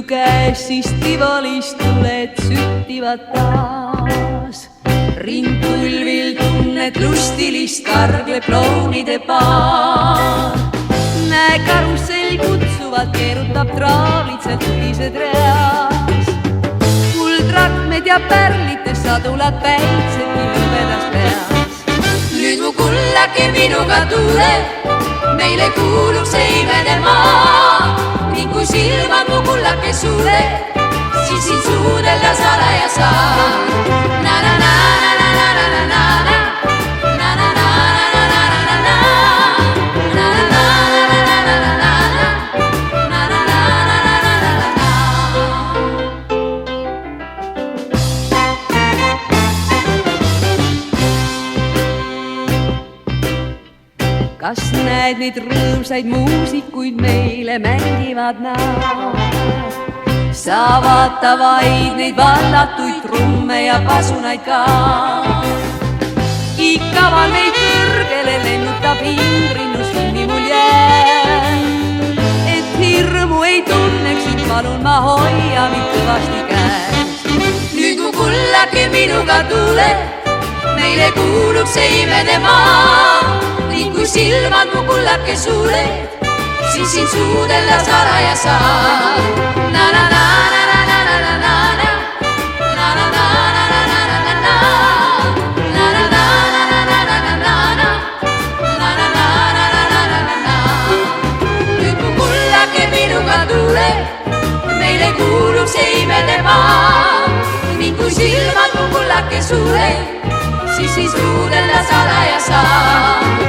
käes, siis Tivolist tuled süttivad taas. Rindtulvil tunned lustilist, kargleb klounide paar. Näe, karussell kutsuvad, keerutab traavlitselt tulised reas. Kuldrakmed ja pärlites sadulad päitsed pilvedas peas. Nüüd mu kullake minuga tule, meile kuulub see imede maa. Ning kui silmad mu kullake suule, siis siin suudelda salaja saa. Kas näed neid rõõmsaid muusikuid meile mängivad nad? Sa vaata vaid neid vallatuid trumme ja pasunaid ka. Ikkaval meid kõrgele lennutab hingrinnus kinni mul jääb. Et hirmu ei tunneksid, palun ma hoia mind kõvasti käes. Nüüd mu kullake minuga tule, meile kuulub see imede maa. Ning kui silmad mu kullake suuled, siis siin suudelda salaja saa. Nüüd mu kullake minuga tule, meile kuulub see imede maa. Ning kui silmad mu kullake suuled, siis suudelda salaja saa.